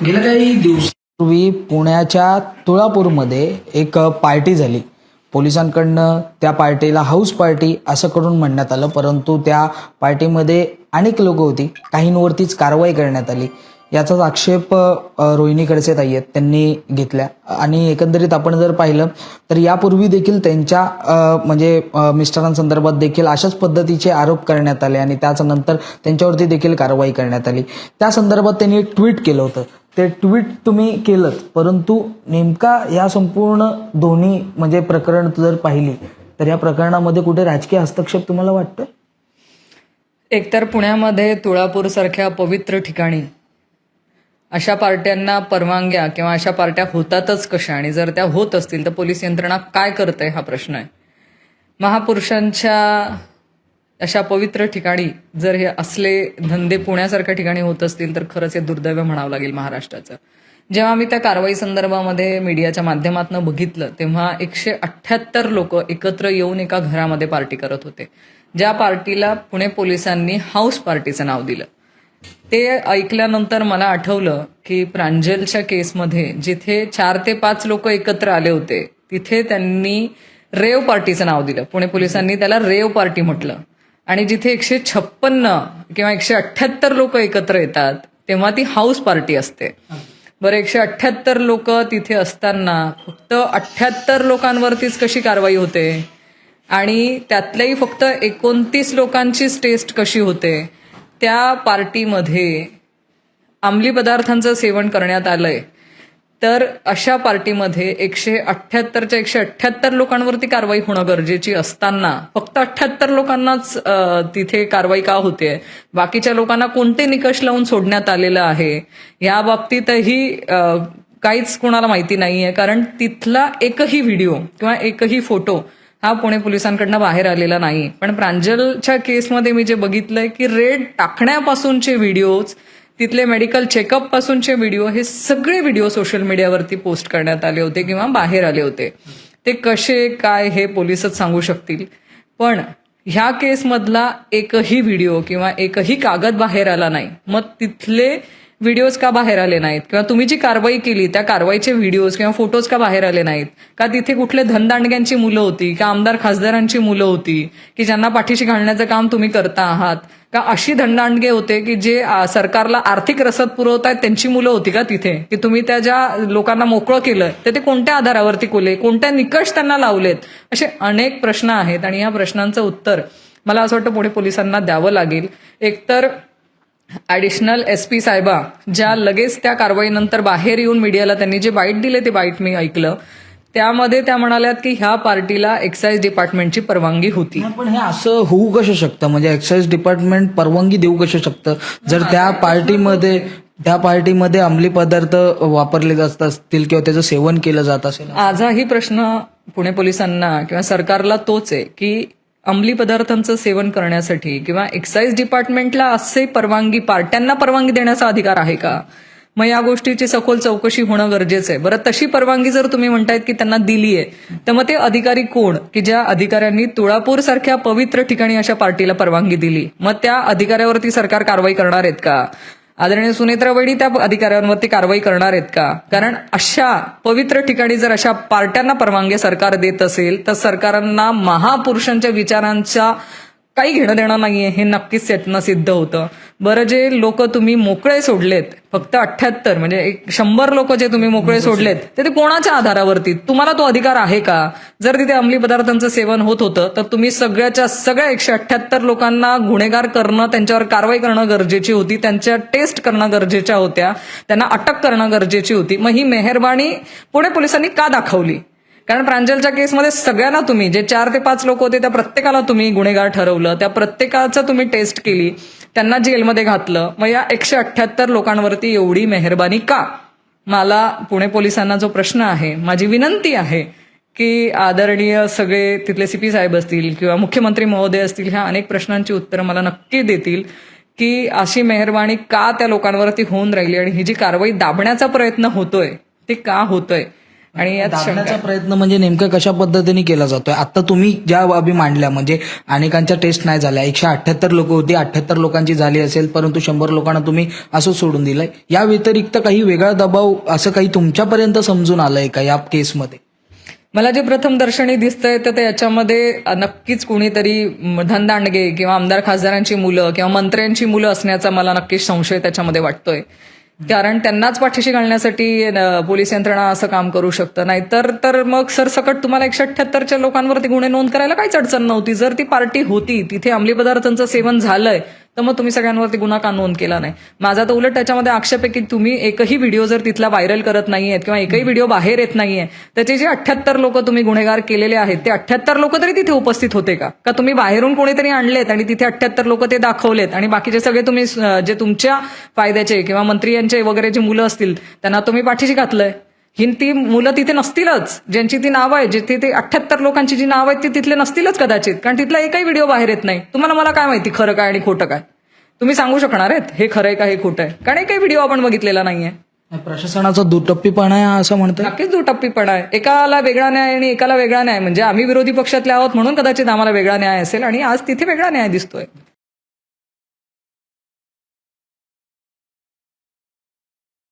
गेल्या काही दिवसापूर्वी पुण्याच्या तुळापूरमध्ये एक पार्टी झाली. पोलिसांकडनं त्या पार्टीला हाऊस पार्टी असं करून म्हणण्यात आलं, परंतु त्या पार्टीमध्ये अनेक लोक होती. काहींवरतीच कारवाई करण्यात आली. याचाच आक्षेप रोहिणी खडसे ताई आहेत त्यांनी घेतल्या. आणि एकंदरीत आपण जर पाहिलं तर यापूर्वी देखील त्यांच्या मिस्टरांसंदर्भात देखील अशाच पद्धतीचे आरोप करण्यात आले आणि त्याच नंतर त्यांच्यावरती देखील कारवाई करण्यात आली. त्या संदर्भात त्यांनी एक ट्विट केलं होतं. ते ट्विट तुम्ही केलंच, परंतु नेमका या संपूर्ण दोन्ही प्रकरण जर पाहिली तर या प्रकरणामध्ये कुठे राजकीय हस्तक्षेप तुम्हाला वाटतं? एकतर पुण्यामध्ये तुळापूर सारख्या पवित्र ठिकाणी अशा पार्ट्यांना परवानग्या किंवा अशा पार्ट्या होतातच कशा, आणि जर त्या होत असतील तर पोलीस यंत्रणा काय करते हा प्रश्न आहे. महापुरुषांच्या अशा पवित्र ठिकाणी जर हे असले धंदे पुण्यासारख्या ठिकाणी होत असतील तर खरंच हे दुर्दैव म्हणावं लागेल महाराष्ट्राचं. जेव्हा आम्ही त्या कारवाई संदर्भामध्ये मीडियाच्या माध्यमातून बघितलं तेव्हा 178 लोक एकत्र येऊन एका घरामध्ये पार्टी करत होते, ज्या पार्टीला पुणे पोलिसांनी हाऊस पार्टीचं नाव दिलं. ते ऐकल्यानंतर मला आठवलं की प्रांजलच्या केसमध्ये जिथे 4 ते 5 लोक एकत्र आले होते तिथे त्यांनी रेव पार्टीचं नाव दिलं. पुणे पोलिसांनी त्याला रेव पार्टी म्हटलं. आणि जिथे 156 किंवा 178 लोक एकत्र येतात तेव्हा ती हाऊस पार्टी असते. बरं, 178 लोक तिथे असताना फक्त 78 लोकांवरतीच कशी कारवाई होते आणि त्यातल्याही फक्त 29 लोकांचीच टेस्ट कशी होते? त्या पार्टीमध्ये अंमली पदार्थांचं सेवन करण्यात आलंय, तर अशा पार्टीमध्ये 178च्या 178 लोकांवरती कारवाई होणं गरजेची असताना फक्त 78 लोकांनाच तिथे कारवाई का होते? बाकीच्या लोकांना कोणते निकष लावून सोडण्यात आलेलं आहे या बाबतीतही काहीच कोणाला माहिती नाहीये. कारण तिथला एकही व्हिडिओ किंवा एकही फोटो हा पुणे पोलिसांकडनं बाहेर आलेला नाही. पण प्रांजलच्या केसमध्ये मी जे बघितलंय की रेड टाकण्यापासूनचे व्हिडिओज, तिथले मेडिकल चेकअप पासूनचे व्हिडिओ, हे सगळे व्हिडिओ सोशल मीडियावरती पोस्ट करण्यात आले होते किंवा बाहेर आले होते. ते कसे काय हे पोलिसच सांगू शकतील. पण ह्या केसमधला एकही व्हिडिओ किंवा एकही कागद बाहेर आला नाही. मग तिथले व्हिडिओज का बाहेर आले नाहीत? किंवा तुम्ही जी कारवाई केली त्या कारवाईचे व्हिडिओज किंवा फोटोज का बाहेर आले नाहीत? का तिथे कुठले धनदांडग्यांची मुलं होती का आमदार खासदारांची मुलं होती की ज्यांना पाठीशी घालण्याचं काम तुम्ही करता आहात? का अशी धनदांडगे होते की जे सरकारला आर्थिक रसद पुरवतायत त्यांची मुलं होती का तिथे? की तुम्ही त्या ज्या लोकांना मोकळं केलं तर ते कोणत्या आधारावरती कोले, कोणत्या निकष त्यांना लावलेत? असे अनेक प्रश्न आहेत आणि या प्रश्नांचं उत्तर मला असं वाटतं पुणे पोलिसांना द्यावं लागेल. एकतर ॲडिशनल SP साहेबा ज्या लगेच त्या कारवाईनंतर बाहेर येऊन मीडियाला त्यांनी जे बाईट दिले ते बाईट मी ऐकलं. त्यामध्ये त्या म्हणाल्यात की ह्या पार्टीला एक्साईज डिपार्टमेंटची परवानगी होती. पण हे असं होऊ कसं शकतं? एक्साईज डिपार्टमेंट परवानगी देऊ कसं शकतं जर त्या पार्टीमध्ये अंमली पदार्थ वापरले जात असतील किंवा त्याचं सेवन केलं जात असेल? आजही प्रश्न पुणे पोलिसांना किंवा सरकारला तोच आहे की अंमली पदार्थांचं सेवन करण्यासाठी किंवा एक्साईज डिपार्टमेंटला असे पार्ट्यांना परवानगी देण्याचा अधिकार आहे का? मग या गोष्टीची सखोल चौकशी होणं गरजेचं आहे. बरं, तशी परवानगी जर तुम्ही म्हणतायत की त्यांना दिली आहे तर मग ते अधिकारी कोण की ज्या अधिकाऱ्यांनी तुळापूर सारख्या पवित्र ठिकाणी अशा पार्टीला परवानगी दिली? मग त्या अधिकाऱ्यावरती सरकार कारवाई करणार आहेत का? आदरणीय सुनेत्रा वहिनी त्या अधिकाऱ्यांवरती कारवाई करणार आहेत का? कारण अशा पवित्र ठिकाणी जर अशा पार्ट्यांना परवानगी सरकार देत असेल तर सरकारांना महापुरुषांच्या विचारांचा काही घेणं देणं नाहीये हे नक्कीच यातनं सिद्ध होतं. बरं, जे लोक तुम्ही मोकळे सोडलेत, फक्त 78 100 लोक जे तुम्ही मोकळे सोडलेत ते कोणाच्या आधारावरती? तुम्हाला तो अधिकार आहे का? जर तिथे अंमली पदार्थांचं सेवन होत होतं तर तुम्ही सगळ्या 178 लोकांना गुन्हेगार करणं, त्यांच्यावर कारवाई करणं गरजेची होती, त्यांच्या टेस्ट करणं गरजेच्या होत्या, त्यांना अटक करणं गरजेची होती. मग ही मेहरबानी पुणे पोलिसांनी का दाखवली? कारण प्रांजलच्या केसमध्ये सगळ्यांना तुम्ही जे 4 ते 5 लोक होते त्या प्रत्येकाला तुम्ही गुन्हेगार ठरवलं, त्या प्रत्येकाचं तुम्ही टेस्ट केली, त्यांना जेलमध्ये घातलं. मग या 178 लोकांवरती एवढी मेहरबानी का? मला पुणे पोलिसांना जो प्रश्न आहे, माझी विनंती आहे की आदरणीय सगळे तिथले CP साहेब असतील किंवा मुख्यमंत्री महोदय असतील, ह्या अनेक प्रश्नांची उत्तरं मला नक्की देतील की अशी मेहरबानी का त्या लोकांवरती होऊन राहिली आणि ही जी कारवाई दाबण्याचा प्रयत्न होतोय ते का होतोय? आणि यात शंका दाबण्याचा प्रयत्न म्हणजे नेमकं कशा पद्धतीने केला जातोय? आता तुम्ही ज्या बाबी मांडल्या म्हणजे अनेकांच्या टेस्ट नाही झाल्या, 178 लोक होती, 78 लोकांची झाली असेल, परंतु 100 लोकांना तुम्ही असं सोडून दिलंय. या व्यतिरिक्त काही वेगळा दबाव असं काही तुमच्यापर्यंत समजून आलंय का या केसमध्ये? मला जे प्रथम दर्शनी दिसतंय तर ते याच्यामध्ये नक्कीच कुणीतरी धनदांडगे किंवा आमदार खासदारांची मुलं किंवा मंत्र्यांची मुलं असण्याचा मला नक्कीच संशय त्याच्यामध्ये वाटतोय. कारण त्यांनाच पाठीशी घालण्यासाठी पोलीस यंत्रणा असं काम करू शकतं. नाहीतर तर मग सरसकट तुम्हाला 178च्या लोकांवरती गुन्हे नोंद करायला काहीच अडचण नव्हती. जर ती पार्टी होती, तिथे अंमली पदार्थांचं सेवन झालंय, तर मग तुम्ही सगळ्यांवरती गुन्हा का नोंद केला नाही? माझा तर उलट त्याच्यामध्ये आक्षेप आहे की तुम्ही एकही व्हिडिओ जर तिथला व्हायरल करत नाहीयेत किंवा एकही व्हिडिओ बाहेर येत नाहीये, त्याचे जे 78 लोक तुम्ही गुन्हेगार केलेले आहेत ते 78 लोक तरी तिथे उपस्थित होते का? का तुम्ही बाहेरून कोणीतरी आणलेत आणि तिथे 78 लोक ते दाखवलेत आणि बाकीचे सगळे तुम्ही जे तुमच्या फायद्याचे किंवा मंत्र्यांचे वगैरे जे मुलं असतील त्यांना तुम्ही पाठीशी घातलंय? ती मुलं तिथे नसतीलच, ज्यांची ती नावं आहे, जिथे ते 78 लोकांची जी नावं आहेत ती तिथले नसतीलच कदाचित, कारण तिथला एकही व्हिडिओ बाहेर येत नाही. तुम्हाला मला काय माहिती खरं काय आणि खोटं काय? तुम्ही सांगू शकणार आहेत हे खरं आहे का हे खोटं आहे? कारण एकही व्हिडिओ आपण बघितलेला नाहीये. प्रशासनाचा दुटप्पीपणा आहे असं म्हणतोय? नक्कीच दुटप्पीपणा आहे. एकाला वेगळा न्याय आणि एकाला वेगळा न्याय. म्हणजे आम्ही विरोधी पक्षातले आहोत म्हणून कदाचित आम्हाला वेगळा न्याय असेल आणि आज तिथे वेगळा न्याय दिसतोय.